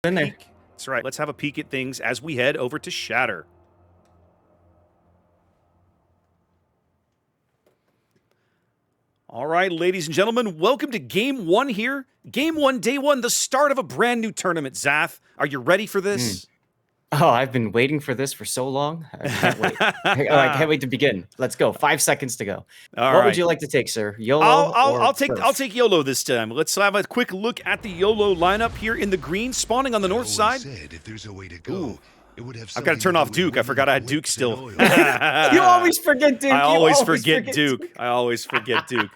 In there. That's right. Let's have a peek at things as we head over to Shatter. All right, ladies and gentlemen, welcome to Game 1 here. Game 1, Day 1, the start of a brand new tournament. Zath, are you ready for this? Oh, I've been waiting for this for so long. I can't wait. I can't wait to begin. Let's go. 5 seconds to go. All what right. would you like to take, sir? YOLO or I'll Surf? take YOLO this time. Let's have a quick look at the YOLO lineup here in the green, spawning on the north side. Said if there's a way to go, it would have I've got to turn off Duke. I forgot I had Duke still. You always forget Duke. I always forget Duke. I always forget Duke.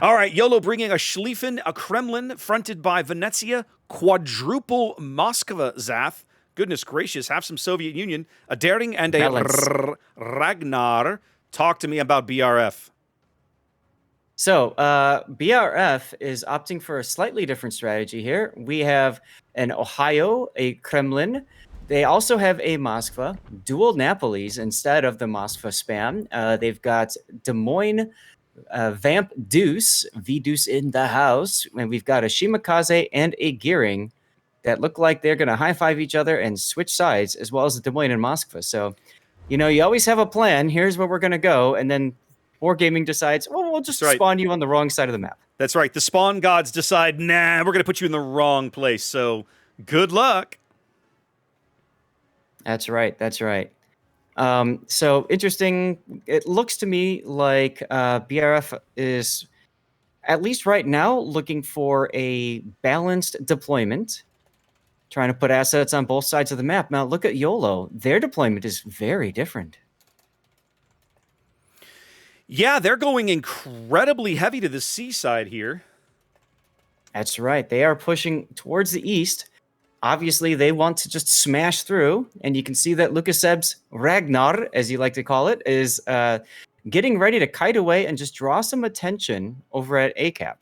All right, YOLO bringing a Schlieffen, a Kremlin, fronted by Venezia, quadruple Moskva, Zath. Goodness gracious, have some Soviet Union, a Daring and a Ragnar. Talk to me about BRF. So, BRF is opting for a slightly different strategy here. We have an Ohio, a Kremlin. They also have a Moskva, dual Napolis instead of the Moskva spam. They've got Des Moines, Vamp Deuce, V-Deuce in the house. And we've got a Shimakaze and a Gearing that look like they're going to high-five each other and switch sides, as well as the Des Moines and Moskva. So, you know, you always have a plan. Here's where we're going to go. And then Wargaming decides, well, we'll just spawn you on the wrong side of the map. That's right. The spawn gods decide, nah, we're going to put you in the wrong place. So, good luck. That's right. That's right. So interesting. It looks to me like BRF is, at least right now, looking for a balanced deployment, trying to put assets on both sides of the map. Now, look at YOLO. Their deployment is very different. Yeah, they're going incredibly heavy to the seaside here. That's right. They are pushing towards the east. Obviously, they want to just smash through, and you can see that Lukasev's Ragnar, as you like to call it, is getting ready to kite away and just draw some attention over at ACAP.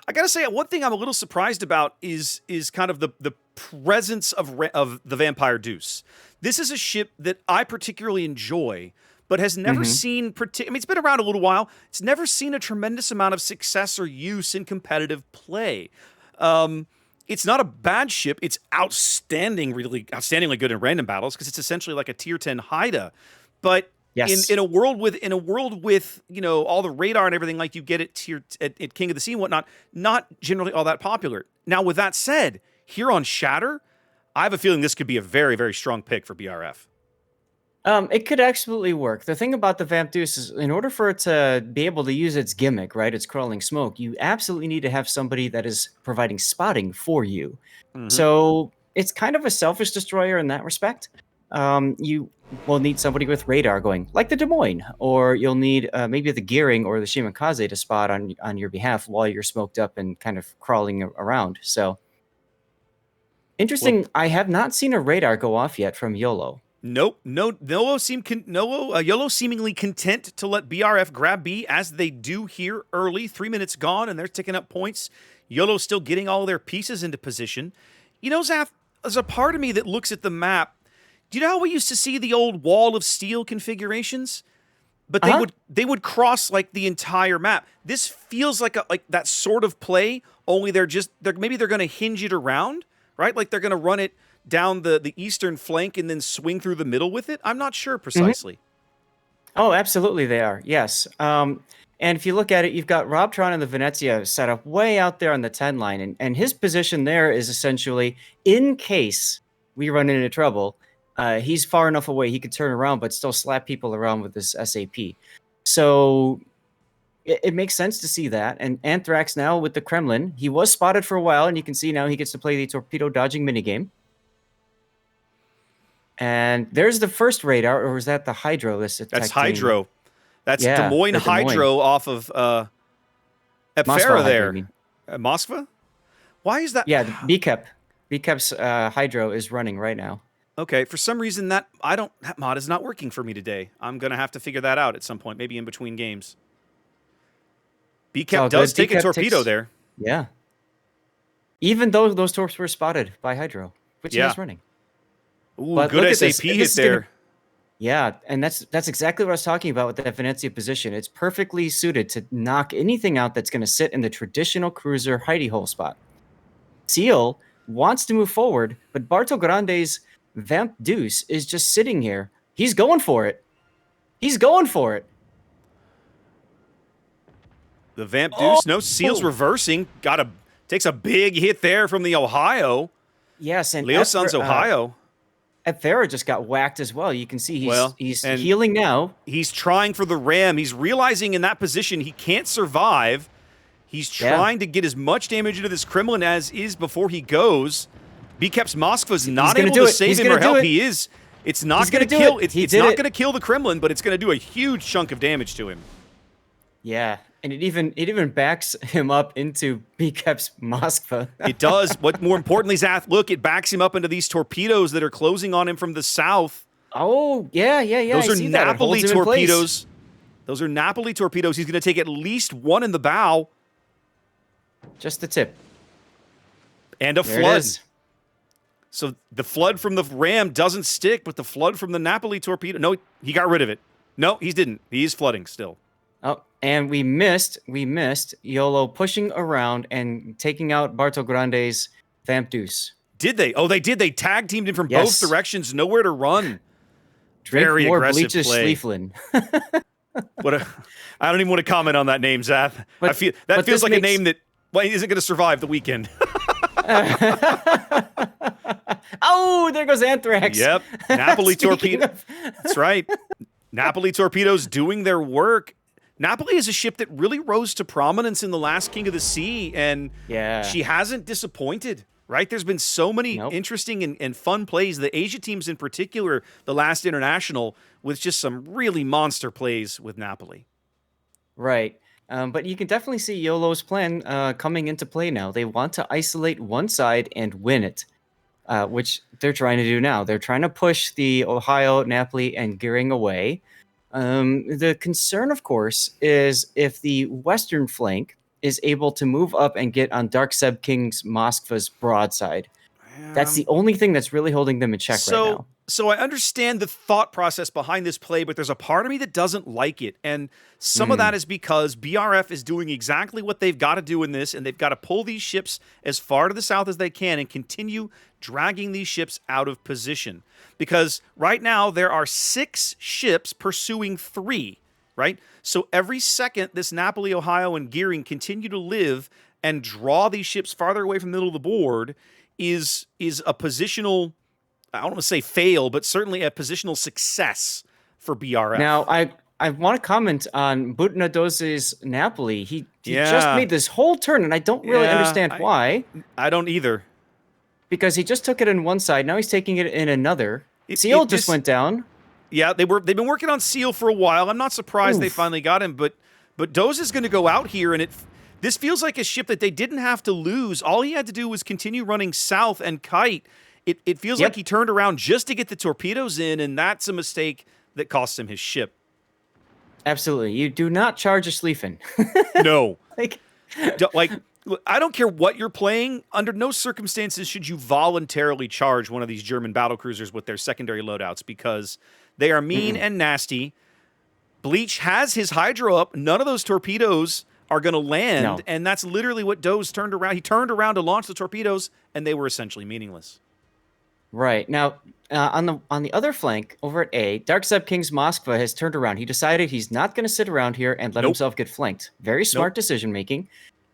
I gotta say, one thing I'm a little surprised about is kind of the presence of the Vampire Deuce. This is a ship that I particularly enjoy, but has never seen. I mean, it's been around a little while. It's never seen a tremendous amount of success or use in competitive play. It's not a bad ship. It's outstandingly good in random battles because it's essentially like a tier 10 Haida. But in a world with you know all the radar and everything like you get at King of the Sea and whatnot, not generally all that popular. Now, with that said, here on Shatter, I have a feeling this could be a very, very strong pick for BRF. It could absolutely work. The thing about the Vamp Deuce is, in order for it to be able to use its gimmick, right, its crawling smoke, you absolutely need to have somebody that is providing spotting for you. So it's kind of a selfish destroyer in that respect. You will need somebody with radar going, like the Des Moines, or you'll need maybe the Gearing or the Shimakaze to spot on your behalf while you're smoked up and kind of crawling around. So interesting. Well, I have not seen a radar go off yet from YOLO. Nope. YOLO seemingly content to let BRF grab B as they do here early. 3 minutes gone, and they're ticking up points. YOLO still getting all their pieces into position. You know, Zaf, there's a part of me that looks at the map. Do you know how we used to see the old wall of steel configurations? But they would cross like the entire map. This feels like that sort of play. Only maybe they're going to hinge it around, right? Like they're going to run it down the eastern flank and then swing through the middle with it? I'm not sure precisely. Oh, absolutely they are. Yes. And if you look at it, you've got Robtron and the Venezia set up way out there on the 10 line. And his position there is essentially, in case we run into trouble, he's far enough away he could turn around but still slap people around with this SAP. So it makes sense to see that. And Anthrax now with the Kremlin, he was spotted for a while, and you can see now he gets to play the torpedo dodging minigame. And there's the first radar, or was that the Hydro? That's Hydro. That's Des Moines Hydro off of Epfera there. Moskva? Why is that? Yeah, the BCAP. BCAP's Hydro is running right now. Okay, for some reason that mod is not working for me today. I'm going to have to figure that out at some point, maybe in between games. BCAP does take a torpedo there. Yeah. Even though those torps were spotted by Hydro, which is running. Ooh, but good SAP hit there. Yeah, and that's exactly what I was talking about with that Venezia position. It's perfectly suited to knock anything out that's going to sit in the traditional cruiser hidey hole spot. Seal wants to move forward, but Barto Grande's Vamp Deuce is just sitting here. He's going for it. He's going for it. The Vamp Deuce, no Seals reversing. Takes a big hit there from the Ohio. Yes, and Leo Sun's Ohio. Ephera just got whacked as well. You can see he's and healing now. He's trying for the ram. He's realizing in that position he can't survive. He's trying to get as much damage into this Kremlin as is before he goes. BKEP's Moskva's not able to save him or help. He is. It's not going to kill. It's not going to kill the Kremlin, but it's going to do a huge chunk of damage to him. Yeah, and it even backs him up into BKEP's Moskva. It does. What more importantly, Zath, look, it backs him up into these torpedoes that are closing on him from the south. Oh, yeah. Those are Napoli torpedoes. Those are Napoli torpedoes. He's going to take at least one in the bow. Just the tip. And a flood. So the flood from the ram doesn't stick, but the flood from the Napoli torpedo. No, he got rid of it. No, he didn't. He is flooding still. Oh, and we missed Yolo pushing around and taking out Barto Grande's Vamp Deuce. Did they? Oh, they did. They tag teamed him from both directions. Nowhere to run. Drink Very more aggressive Bleach's play. Schlieflin. I don't even want to comment on that name, Zath. That feels like a name that isn't going to survive the weekend. Oh, there goes Anthrax. Yep. Napoli torpedo. That's right. Napoli torpedoes doing their work. Napoli is a ship that really rose to prominence in the last King of the Sea, and she hasn't disappointed, right? There's been so many interesting and fun plays. The Asia teams in particular, the last international, with just some really monster plays with Napoli. Right. But you can definitely see Yolo's plan coming into play now. They want to isolate one side and win it, which they're trying to do now. They're trying to push the Ohio, Napoli, and Gearing away. The concern, of course, is if the western flank is able to move up and get on Dark Seb King's Moskva's broadside. That's the only thing that's really holding them in check right now. So I understand the thought process behind this play, but there's a part of me that doesn't like it. And some of that is because BRF is doing exactly what they've got to do in this, and they've got to pull these ships as far to the south as they can and continue dragging these ships out of position. Because right now there are 6 ships pursuing 3, right? So every second this Napoli, Ohio, and Gearing continue to live and draw these ships farther away from the middle of the board is a positional, I don't want to say fail, but certainly a positional success for BRF. Now, I want to comment on Butnadose's Napoli. He just made this whole turn, and I don't really understand why. I don't either. Because he just took it in one side, now he's taking it in another. Seal just went down. Yeah, they've been working on Seal for a while. I'm not surprised they finally got him, but Doze is going to go out here, and this feels like a ship that they didn't have to lose. All he had to do was continue running south and kite. It feels like he turned around just to get the torpedoes in, and that's a mistake that cost him his ship. Absolutely. You do not charge a Schlieffen. No. I don't care what you're playing. Under no circumstances should you voluntarily charge one of these German battlecruisers with their secondary loadouts, because they are mean and nasty. Bleach has his Hydro up. None of those torpedoes are going to land, and that's literally what Doze turned around. He turned around to launch the torpedoes, and they were essentially meaningless. Right. Now, on the other flank, over at A, Dark Seb King's Moskva has turned around. He decided he's not going to sit around here and let himself get flanked. Very smart decision-making.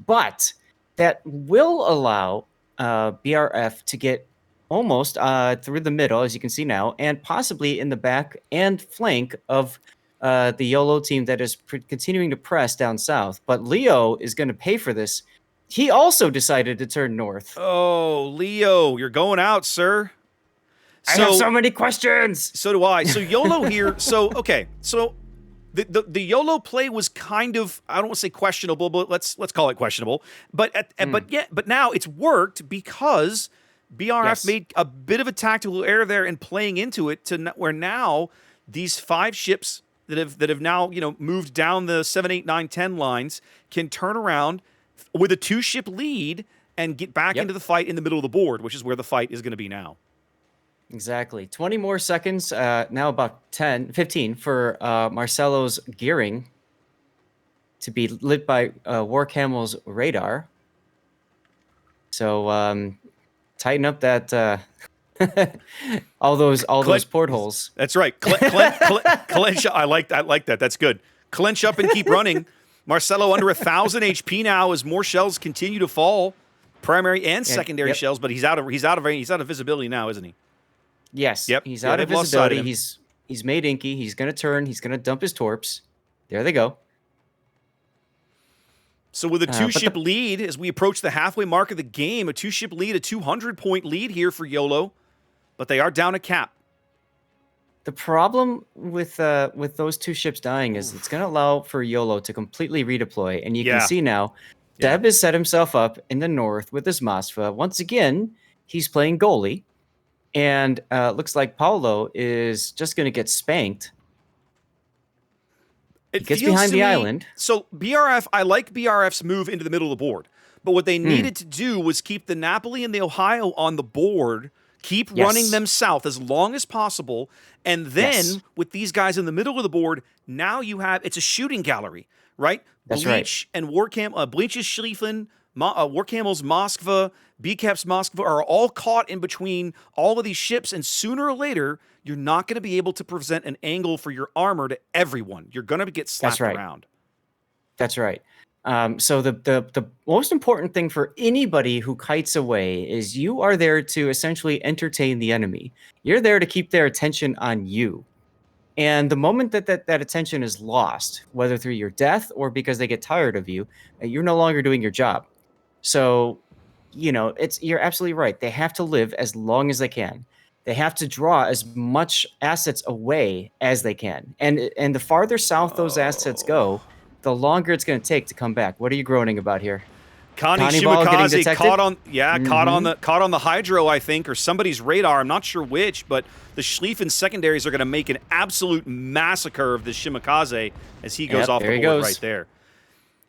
But that will allow BRF to get almost through the middle, as you can see now, and possibly in the back and flank of the Yolo team that is continuing to press down south. But Leo is going to pay for this. He also decided to turn north. Oh, Leo, you're going out, sir. I have so many questions. So do I. So Yolo here. So the Yolo play was kind of, I don't want to say questionable, but let's call it questionable. But now it's worked because BRF made a bit of a tactical error there in playing into it to where now these 5 ships that have now moved down the 7, 8, 9, 10 lines can turn around with a 2-ship lead and get back into the fight in the middle of the board, which is where the fight is going to be now. Exactly. 20 more seconds, now about 15 for Marcelo's Gearing to be lit by War Camel's radar. So tighten up that all those portholes. That's right. Clench. I like that. That's good. Clench up and keep running. Marcelo under 1,000 HP now as more shells continue to fall, primary and secondary shells. But he's out of visibility now, isn't he? Yes. Yep. He's out of visibility. He's made inky. He's gonna turn. He's gonna dump his torps. There they go. So with a 2-ship lead, as we approach the halfway mark of the game, a 2-ship lead, a 200-point lead here for Yolo, but they are down a cap. The problem with those 2 ships dying is it's going to allow for Yolo to completely redeploy, and you can see now, Deb has set himself up in the north with his Moskva. Once again, he's playing goalie, and looks like Paulo is just going to get spanked. He gets behind the island. So BRF, I like BRF's move into the middle of the board, but what they needed to do was keep the Napoli and the Ohio on the board, keep running them south as long as possible, and then with these guys in the middle of the board, now you have, it's a shooting gallery, right? That's Bleach and Bleach's Schlieffen, Warcamel's Moskva, BCAP's Moskva are all caught in between all of these ships, and sooner or later, you're not going to be able to present an angle for your armor to everyone. You're going to get slapped around. That's right. So the most important thing for anybody who kites away is you are there to essentially entertain the enemy. You're there to keep their attention on you. And the moment that attention is lost, whether through your death or because they get tired of you, you're no longer doing your job. So, you're absolutely right. They have to live as long as they can. They have to draw as much assets away as they can. And the farther south those assets go, the longer it's going to take to come back. What are you groaning about here? Connie Shimakaze caught on the hydro, I think, or somebody's radar. I'm not sure which, but the Schlieffen secondaries are going to make an absolute massacre of the Shimakaze as he goes off the board right there.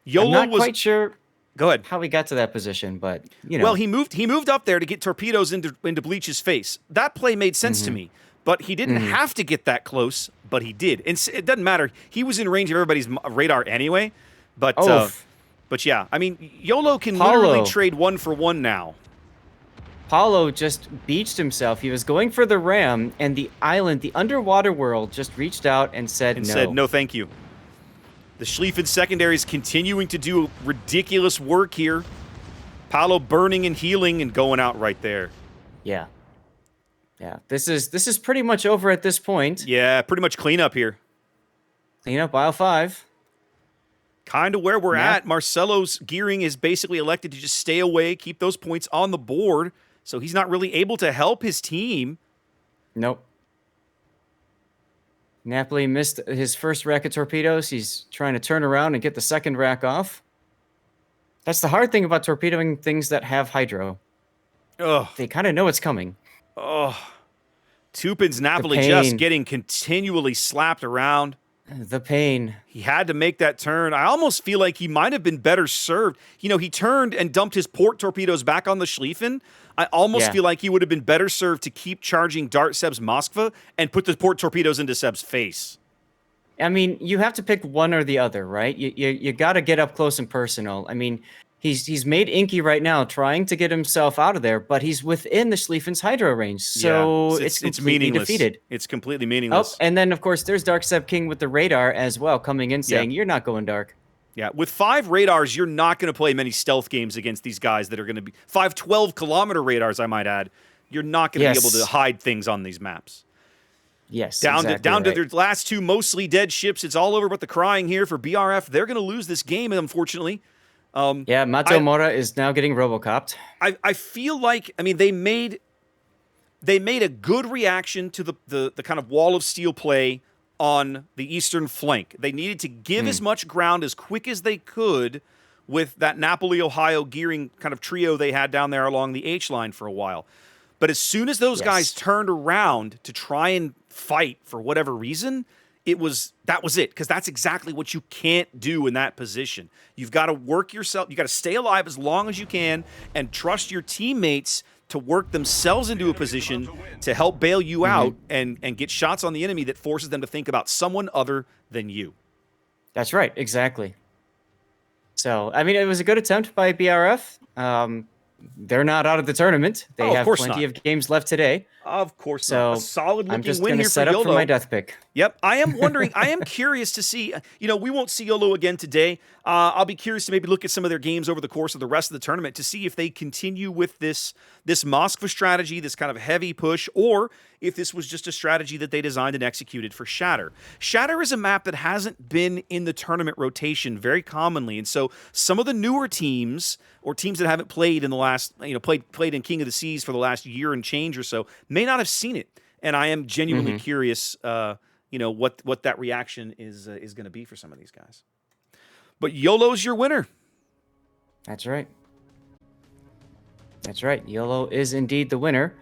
Yolo I'm not quite sure. Go ahead. How he got to that position, but Well, he moved up there to get torpedoes into Bleach's face. That play made sense to me, but he didn't have to get that close, but he did. And it doesn't matter. He was in range of everybody's radar anyway. But yeah, I mean, Yolo can literally trade 1 for 1 now. Paulo just beached himself. He was going for the ram, and the island, the underwater world, just reached out and said no, thank you. The Schlieffen secondaries continuing to do ridiculous work here. Paulo burning and healing and going out right there. Yeah. This is pretty much over at this point. Yeah, pretty much cleanup here. Cleanup aisle 5. Kind of where we're at. Marcelo's gearing is basically elected to just stay away, keep those points on the board, so he's not really able to help his team. Nope. Napoli missed his first rack of torpedoes. He's trying to turn around and get the second rack off. That's the hard thing about torpedoing things that have hydro. Ugh. They kind of know it's coming. Oh. Tupin's Napoli just getting continually slapped around. The pain. He had to make that turn. I almost feel like he might have been better served. He turned and dumped his port torpedoes back on the Schlieffen. I almost feel like he would have been better served to keep charging Dart Seb's Moskva and put the port torpedoes into Seb's face. I mean, you have to pick one or the other, right? You got to get up close and personal. I mean, he's made inky right now, trying to get himself out of there, but he's within the Schlieffen's hydro range, so it's completely defeated. It's completely meaningless. Oh, and then of course there's Dark Seb King with the radar as well, coming in saying you're not going dark. Yeah, with 5 radars, you're not going to play many stealth games against these guys that are going to be 5 12-kilometer radars, I might add. You're not going to be able to hide things on these maps. Yes, down to their last 2 mostly dead ships. It's all over but the crying here for BRF. They're going to lose this game, unfortunately. Mato Mora is now getting Robocopped. I feel like, I mean, they made a good reaction to the kind of wall of steel play on the eastern flank. They needed to give as much ground as quick as they could with that Napoli, Ohio gearing kind of trio they had down there along the H line for a while. But as soon as those guys turned around to try and fight for whatever reason, that was it, because that's exactly what you can't do in that position. You've got to work yourself. You got to stay alive as long as you can and trust your teammates to work themselves into a position to help bail you out and get shots on the enemy that forces them to think about someone other than you. That's right, exactly. So, I mean, it was a good attempt by BRF. they're not out of the tournament. They Oh, of have course plenty not. of games left today. Of course So not. A solid I'm looking just win going to here set for up for YOLO. my death pick. Yep. I am wondering, I am curious to see, we won't see YOLO again today. I'll be curious to maybe look at some of their games over the course of the rest of the tournament to see if they continue with this Moskva strategy, this kind of heavy push, or if this was just a strategy that they designed and executed for Shatter. Shatter is a map that hasn't been in the tournament rotation very commonly, and so some of the newer teams, or teams that haven't played in the last, played in King of the Seas for the last year and change or so, may not have seen it. And I am genuinely curious, what that reaction is going to be for some of these guys. But YOLO's your winner. That's right. That's right. YOLO is indeed the winner.